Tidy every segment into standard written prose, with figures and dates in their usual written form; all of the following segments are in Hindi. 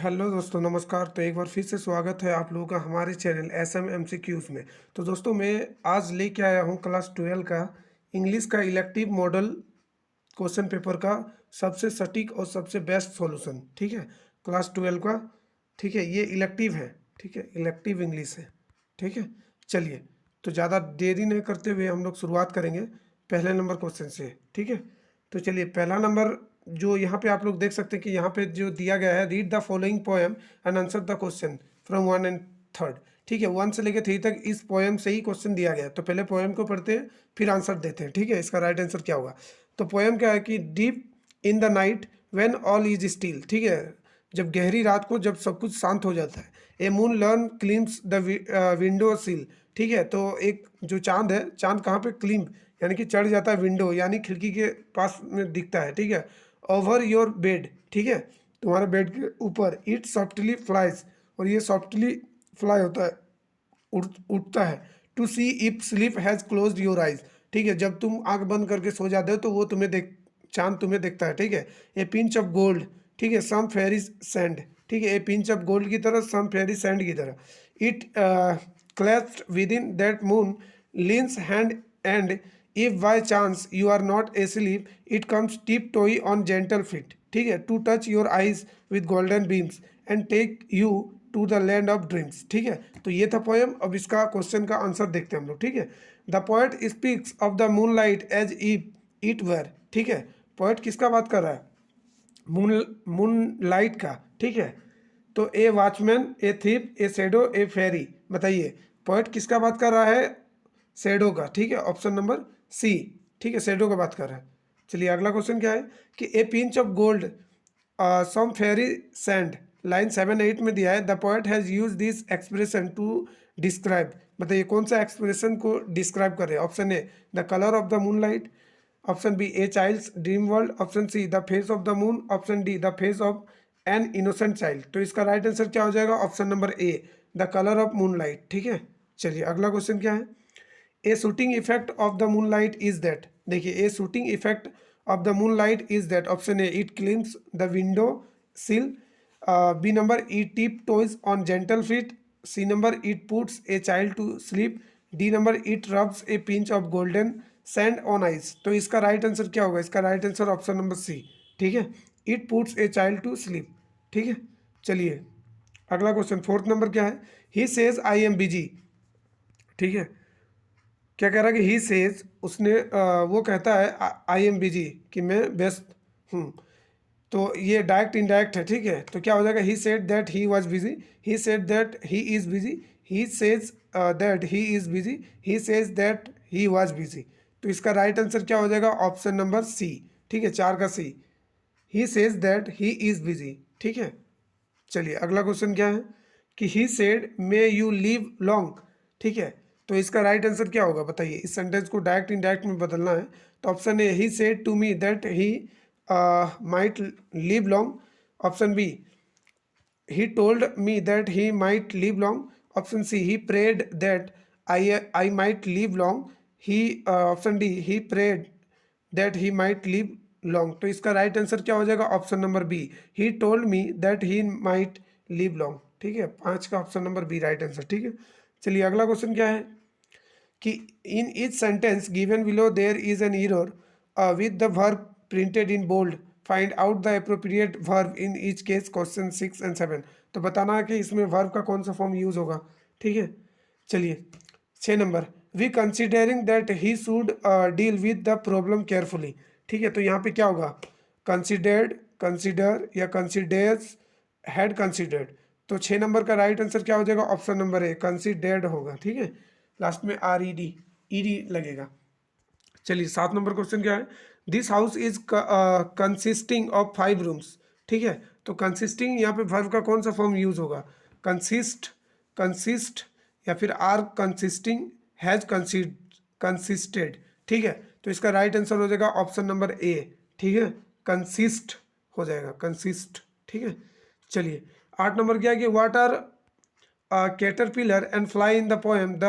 हेलो दोस्तों, नमस्कार। तो एक बार फिर से स्वागत है आप लोगों का हमारे चैनल एसएम एमसीक्यूज में। तो दोस्तों, मैं आज लेके आया हूँ क्लास 12 का इंग्लिश का इलेक्टिव मॉडल क्वेश्चन पेपर का सबसे सटीक और सबसे बेस्ट सॉल्यूशन। ठीक है, क्लास 12 का। ठीक है, ये इलेक्टिव है। ठीक है, इलेक्टिव इंग्लिश है। ठीक है, चलिए, तो ज़्यादा देरी नहीं करते हुए हम लोग शुरुआत करेंगे पहले नंबर क्वेश्चन से। ठीक है, तो चलिए, पहला नंबर जो यहाँ पे आप लोग देख सकते हैं कि यहाँ पे जो दिया गया है, read the following poem and answer the question from 1 and 3। ठीक है, 1 से लेकर 3 तक इस पोएम से ही क्वेश्चन दिया गया है। तो पहले पोएम को पढ़ते हैं, फिर आंसर देते हैं। ठीक है, इसका राइट आंसर क्या होगा। तो पोएम क्या है कि deep in the night when all is still. ठीक है, जब गहरी रात को जब सब कुछ शांत हो जाता है। A moon learn climbs the window sill. ठीक है, तो एक जो चांद है, चांद कहाँ पे क्लिम यानी कि चढ़ जाता है, विंडो यानी खिड़की के पास में दिखता है। ठीक है, ओवर योर बेड। ठीक है, तुम्हारे बेड के ऊपर। इट सॉफ्टली फ्लाइज, और ये सॉफ्टली फ्लाई होता है, उठता है। To see if sleep has closed your eyes. ठीक है, जब तुम आंख बंद करके सो जाते हो तो वो तुम्हें चांद तुम्हें देखता है। ठीक है, ए पिंच ऑफ गोल्ड। ठीक है, सम फेरी सैंड। ठीक है, ए पिंच ऑफ गोल्ड की तरह, सम फेरी सैंड की तरह। It clapped within that moon leans hand and if by chance you are not asleep it comes tiptoe on gentle feet. ठीक है, to touch your eyes with golden beams and take you to the land of dreams. ठीक है, तो ये था पोएम। अब इसका क्वेश्चन का आंसर देखते हैं हम लोग। ठीक है, the poet speaks of the moonlight as if it were. ठीक है, पोएट किसका बात कर रहा है, मून लाइट का। ठीक है, तो a watchman, a thief, a shadow, a fairy. बताइए पोएट किसका बात कर रहा है, शेडो का। ठीक है, ऑप्शन नंबर सी। ठीक है, शेडो का बात कर रहा है। चलिए, अगला क्वेश्चन क्या है कि a pinch of gold some fairy sand. Line 7-8 में दिया है, the poet has use this expression to describe. बताइए कौन सा एक्सप्रेशन को डिस्क्राइब कर रहे हैं। Option A the colour of the moonlight, option B a child's dream world, option C the face of the moon, option D the face of an innocent child. तो इसका राइट आंसर क्या हो जाएगा, option number a the colour of moonlight. ठीक है, चलिए, अगला क्वेश्चन क्या है, a soothing effect of the moonlight is that. देखिए, a soothing effect of the moonlight is that. Option A it climbs the window sill, B number it tiptoes on gentle feet, C number it puts a child to sleep, D number it rubs a pinch of golden sand on eyes. तो इसका राइट आंसर क्या होगा, इसका right answer option number C. ठीक है, it puts a child to sleep. ठीक है, चलिए, अगला क्वेश्चन 4th नंबर क्या है, he says I am busy. ठीक है, क्या कह रहा है कि ही सेज, उसने वो कहता है आई एम बिजी कि मैं व्यस्त हूँ। तो ये डायरेक्ट इनडायरेक्ट है। ठीक है, तो क्या हो जाएगा, he said that he was busy, he said that he is busy, he says that he is busy, he says that he was busy. तो इसका राइट आंसर क्या हो जाएगा, ऑप्शन नंबर सी। ठीक है, 4 का C, he says that he is busy. ठीक है, चलिए, अगला क्वेश्चन क्या है कि he said may you live long. ठीक है, तो इसका राइट आंसर क्या होगा, बताइए। इस सेंटेंस को डायरेक्ट इनडायरेक्ट में बदलना है। तो option A he said to me that he might live long, option B he told me that he might live long, option c he prayed that I might live long, he option d he prayed that he might live long। तो इसका राइट आंसर क्या हो जाएगा, option number B he told me that he might live long। ठीक है, 5 का option number B right answer. ठीक है, चलिए, अगला क्वेश्चन क्या है कि in each sentence given below there is an error with the verb printed in bold, find out the appropriate verb in each case. Question 6 and 7। तो बताना है कि इसमें वर्ब का कौन सा फॉर्म यूज होगा। ठीक है, चलिए, 6 number, we considering that he should deal with the problem carefully. ठीक है, तो यहाँ पे क्या होगा, कंसिडर्ड, कंसिडर या कंसिडर्स, हैड कंसिडर्ड। तो 6 नंबर का राइट आंसर क्या हो जाएगा, ऑप्शन नंबर ए कंसिडर्ड होगा। ठीक है, लास्ट में आर ई डी लगेगा। चलिए, 7 नंबर क्वेश्चन क्या है, this house is consisting of 5 rooms. ठीक है, तो कंसिस्टिंग यहाँ पे वर्ब का कौन सा फॉर्म यूज होगा, कंसिस्ट, कंसिस्ट, या फिर आर कंसिस्टिंग, हैज कंसिस्टेड। ठीक है, तो इसका राइट आंसर हो जाएगा ऑप्शन नंबर ए। ठीक है, कंसिस्ट हो जाएगा, कंसिस्ट। ठीक है, चलिए, 8 नंबर क्या है कि what are caterpillar and fly in the poem the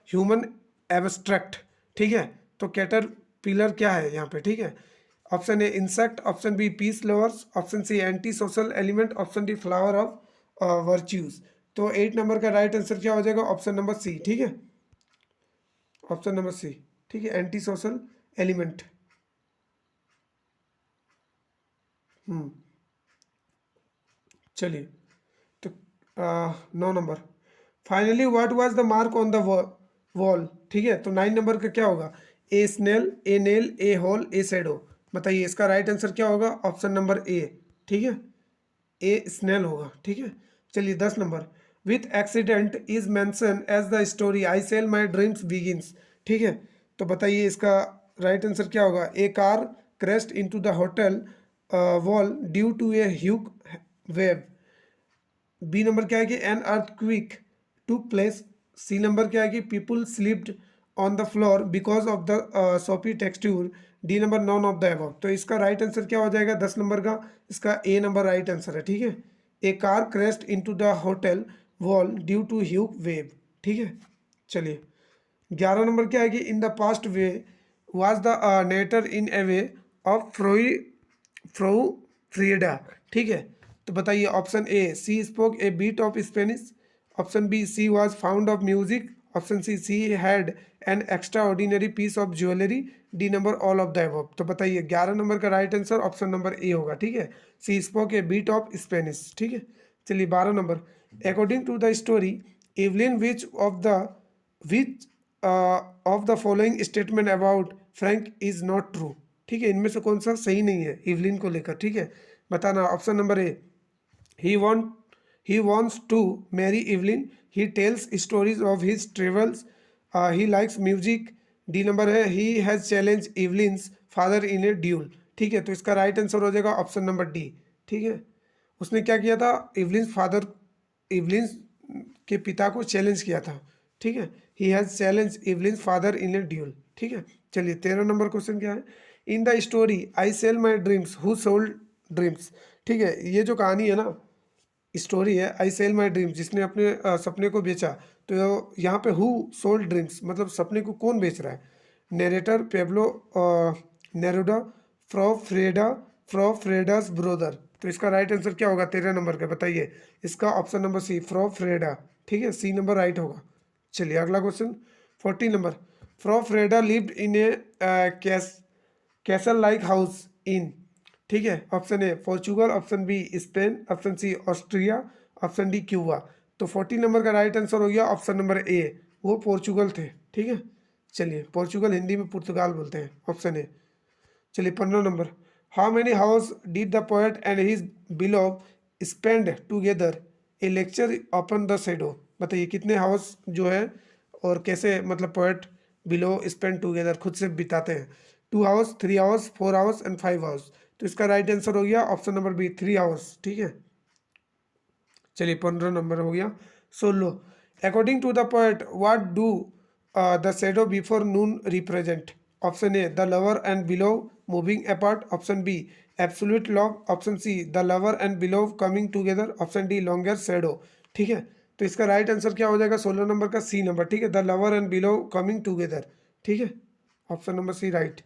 human abstract. ठीक है, तो कैटरपिलर क्या है यहाँ पे। ठीक है, option A insect, option B peace lovers, option C anti social element, option D flower of virtues. तो 8 नंबर का राइट आंसर क्या हो जाएगा? ऑप्शन नंबर सी, ठीक है, ऑप्शन नंबर सी, ठीक है, एंटी सोशल एलिमेंट। चलिए, तो 9 number, finally what was the mark on the wall, ठीक है, तो 9 नंबर का क्या होगा? A snail, a nail, a hole, a shadow. बताइए इसका राइट आंसर क्या होगा? ऑप्शन नंबर ए, ठीक है, ए स्नेल होगा, ठीक है। चलिए 10 number, with accident is mention as the story I sell my dreams begins, ठीक है, तो बताइए इसका राइट आंसर क्या होगा? A car crashed into the hotel wall due to a huge wave. B number क्या है कि an earthquake took place. C number क्या है कि people slept on the floor because of the soapy texture. D number none of the above. तो इसका राइट आंसर क्या हो जाएगा 10 नंबर का? इसका ए नंबर राइट आंसर है, ठीक है। A car crashed into the hotel wall due to huge wave, ठीक है। चलिए 11 नंबर क्या है कि in the past way was the netter in a way of fro Frida, ठीक है। तो बताइए option a she spoke a bit of Spanish, option b she was found of music, option c had an extraordinary piece of jewellery, d number all of the above. तो बताइए 11 नंबर का right answer option number A होगा, ठीक है, she spoke a bit of Spanish, ठीक है। चलिए 12 number, according to the story Evelyn which of the following statement about Frank is not true, ठीक है, इनमें से कौन सा सही नहीं है इवलिन को लेकर, ठीक है, बताना। Option number A he want he wants to marry Evelyn, he tells stories of his travels, he likes music, D number है he has challenged Evelyn's father in a duel, ठीक है। तो इसका राइट आंसर हो जाएगा ऑप्शन नंबर डी, ठीक है। उसने क्या किया था? इवलिन्स के पिता को चैलेंज किया था, ठीक है, he has challenge Evelyn's father in a duel, ठीक है। चलिए 13 नंबर क्वेश्चन क्या है? In the story I sell my dreams who sold dreams, ठीक है, ये जो कहानी है ना, स्टोरी है आई सेल माई ड्रीम्स, जिसने अपने सपने को बेचा। तो यहाँ पे हु सोल्ड ड्रीम्स मतलब सपने को कौन बेच रहा है? Narrator Pablo Neruda, Freda's brother. तो इसका राइट आंसर क्या होगा 13 नंबर का? बताइए इसका ऑप्शन नंबर सी फ्रेडा, ठीक है, सी नंबर राइट होगा। चलिए अगला question 14 number, Freda lived in a castle like house in, ठीक है, option A Portugal, option B Spain, option C Austria, option D Cuba. तो 14 नंबर का राइट आंसर हो गया ऑप्शन नंबर ए, वो पोर्चुगल थे, ठीक है। चलिए पोर्चुगल हिंदी में पुर्तगाल बोलते हैं, ऑप्शन ए। चलिए 15 number, how many house did the poet and his beloved spend together a lecture upon the shadow. बताइए कितने हाउस जो है और कैसे मतलब पोएट बिलो स्पेंड टुगेदर खुद से बिताते हैं? 2 hours, 3 hours, 4 hours and 5 hours. तो इसका राइट आंसर हो गया ऑप्शन नंबर बी 3 आवर्स, ठीक है। चलिए 15 नंबर हो गया 16, according to the poet what do the shadow before noon represent. Option A the lover and beloved moving apart, option B absolute love, option C the lover and beloved coming together, option D longer shadow, ठीक है। तो इसका राइट आंसर क्या हो जाएगा 16 नंबर का? सी नंबर, ठीक है, the lover and beloved coming together, ठीक है, ऑप्शन नंबर सी राइट।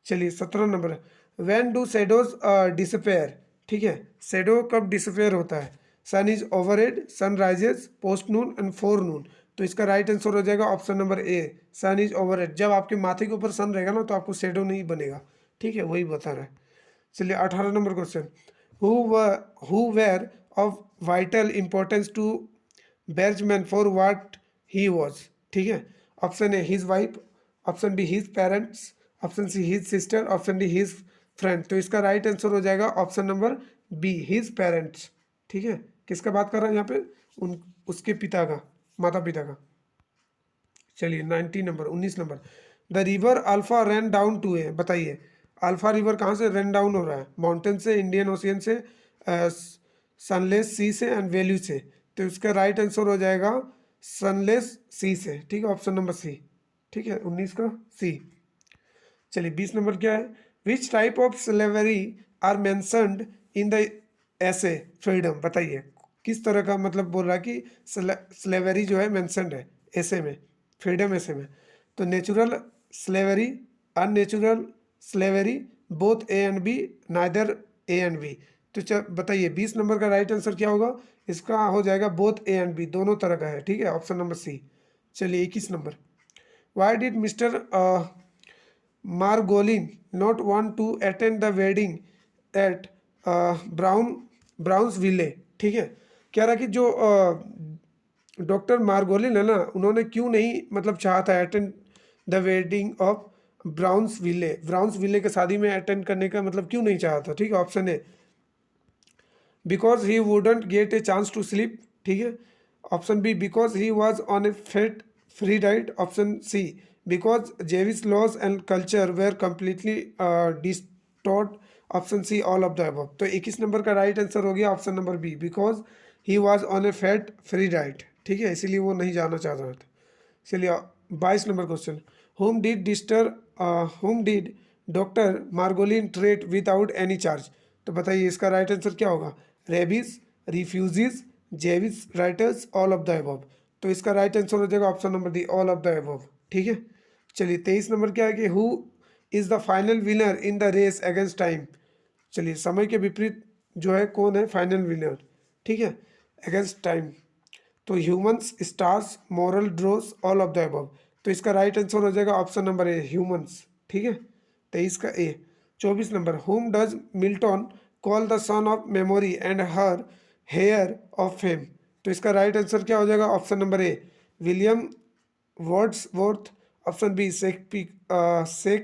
चलिए 17 number, when do shadows disappear, ठीक है, शेडो कब डिसअपेयर होता है? Sun is overhead, sun rises, post noon and forenoon. तो इसका राइट आंसर हो जाएगा option number A, sun is overhead. जब आपके माथे के ऊपर सन रहेगा ना तो आपको शेडो नहीं बनेगा, ठीक है, वही बता रहा है। चलिए 18 number question, who were of vital importance to Bergman for what he was, ठीक है, option A his wife, option B his parents, option C his sister, option D his friend. तो इसका राइट आंसर हो जाएगा option number B his parents, ठीक है। किसका बात कर रहा है यहाँ पे? उसके पिता का, माता पिता का। चलिए 19 number, the river Alpha run down to A. बताइए अल्फा रिवर कहाँ से रन डाउन हो रहा है? माउंटेन से, इंडियन ओशियन से, सनलेस सी से एंड वैल्यू से। तो इसका राइट आंसर हो जाएगा सनलेस सी से, ठीक है, ऑप्शन नंबर सी, ठीक है, 19 का सी। चलिए 20 नंबर क्या है? Which type of slavery are mentioned in the essay freedom. बताइए किस तरह का मतलब बोल रहा है कि स्लेवरी जो है मैंसनड है ऐसे में, फ्रीडम ऐसे में। तो natural slavery, unnatural slavery, both A and B, neither A and B. तो बताइए 20 नंबर का राइट आंसर क्या होगा? इसका हो जाएगा बोथ ए एंड बी, दोनों तरह का है, ठीक है, ऑप्शन नंबर सी। चलिए 21 number, why did Mr Margolin not want to attend the wedding at Brownsville, ठीक है। कह रहा कि जो डॉक्टर मार्गोलिन है ना, उन्होंने क्यों नहीं मतलब चाहा था attend the wedding of Brownsville के शादी में अटेंड करने का मतलब क्यों नहीं चाहा था, ठीक है। Option A, because he wouldn't get a chance to sleep, ठीक है। Option B, because he was on a fat free diet. Option C, because Jewish laws and culture were completely distort. Option C, all of the above. तो 21 नंबर का राइट आंसर हो गया option number B, because he was on a fat free diet, ठीक है, इसीलिए वो नहीं जाना चाह रहा था। चलिए 22 number question, whom did doctor Margolin treat without any charge. तो बताइए इसका राइट आंसर क्या होगा? Rabies, refugees, Jewish writers, all of the above. तो इसका राइट आंसर हो जाएगा option number D, all of the above, ठीक है। चलिए 23 नंबर क्या है कि who is the final winner in the race against time. चलिए समय के विपरीत जो है कौन है फाइनल विनर, ठीक है, अगेंस्ट टाइम। तो humans, stars, moral dross, all of the above. तो इसका राइट आंसर हो जाएगा ऑप्शन नंबर ए, ह्यूमंस, ठीक है, 23 का A. 24 number, how does Milton call the son of memory and her heir of fame. तो इसका राइट आंसर क्या हो जाएगा? Option number A, William Wordsworth. Option B, Shakespeare.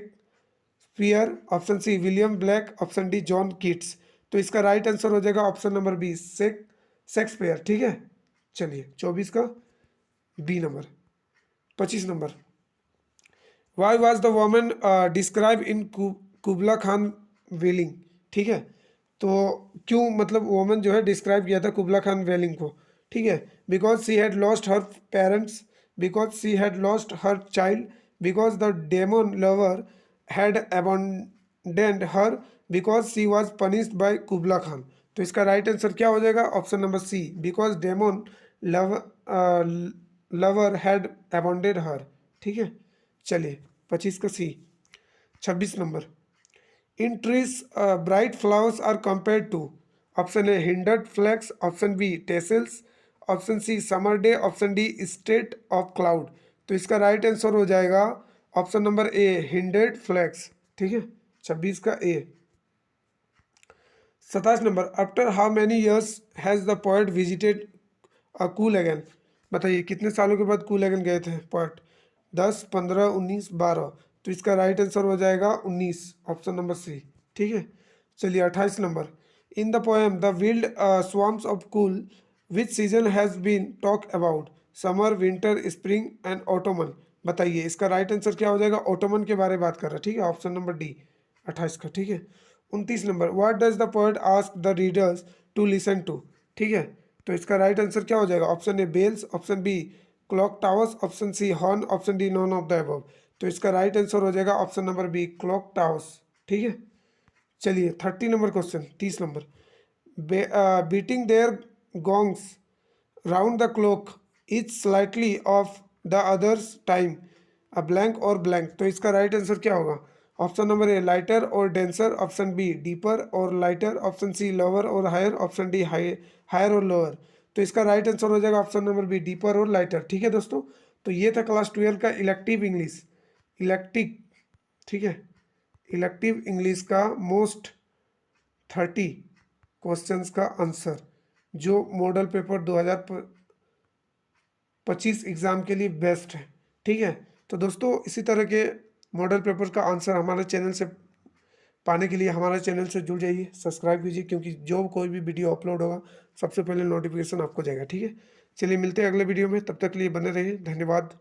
Option C, William Blake. Option D, John Keats. तो इसका राइट आंसर हो जाएगा ऑप्शन नंबर बी, शेक्सपियर, ठीक है। चलिए 24 का B number. 25 number, why was the woman describe in Kubla Khan wailing, ठीक है। तो क्यों मतलब वोमन जो है डिस्क्राइब किया था कुबला खान वेलिंग को, ठीक है। Because she had lost her parents, because she had lost her child, because the demon lover had abandoned her, because she was punished by Kubla Khan. तो इसका राइट आंसर क्या हो जाएगा? Option number C, because demon lover had abandoned her, ठीक है। चलिए 25 का C. 26 number, in trees bright flowers are compared to. Option A, hindered flax. Option B, tassels. Option C, summer day. Option D, state of cloud. तो इसका राइट आंसर हो जाएगा option number A, hindered flax, ठीक है, 26 का A. 27 number, after how many years has the poet visited Coole बताइए कितने सालों के बाद कूल गए थे पोएट? 10, 15, 19, 12। तो इसका राइट आंसर हो जाएगा 19, ऑप्शन नंबर सी, ठीक है। चलिए 28 number, in the poem the wild swans of Coole which season has been talk about? Summer, winter, spring and autumn. बताइए इसका राइट आंसर क्या हो जाएगा? ऑटोमन के बारे में बात कर रहा है, ठीक है, ऑप्शन नंबर डी 28 का, ठीक है। 29 number, what does the poet ask the readers to listen to, ठीक है। तो इसका राइट आंसर क्या हो जाएगा? Option A, bells. Option B, clock towers. Option C, horn. Option D, none of the above. तो इसका राइट आंसर हो जाएगा option number B, clock towers, ठीक है। चलिए 30 number question, 30 number, beating their gongs round the clock is slightly off the others time, a blank और ब्लैंक। तो इसका राइट आंसर क्या होगा? ऑप्शन नंबर ए, लाइटर और डेंसर। ऑप्शन बी, डीपर और लाइटर। ऑप्शन सी, लोअर और हायर। ऑप्शन डी, हायर और लोअर। तो इसका राइट आंसर हो जाएगा ऑप्शन नंबर बी, डीपर और लाइटर, ठीक है दोस्तों। तो ये था क्लास 12 का इलेक्टिव इंग्लिश, ठीक है, इलेक्टिव इंग्लिश का मोस्ट 30 क्वेश्चंस का आंसर, जो मॉडल पेपर 2025 एग्ज़ाम के लिए बेस्ट है, ठीक है। तो दोस्तों इसी तरह के मॉडल पेपर का आंसर हमारे चैनल से पाने के लिए हमारे चैनल से जुड़ जाइए, सब्सक्राइब कीजिए, क्योंकि जो कोई भी वीडियो अपलोड होगा सबसे पहले नोटिफिकेशन आपको जाएगा, ठीक है। चलिए मिलते हैं अगले वीडियो में, तब तक के लिए बने रहिए, धन्यवाद।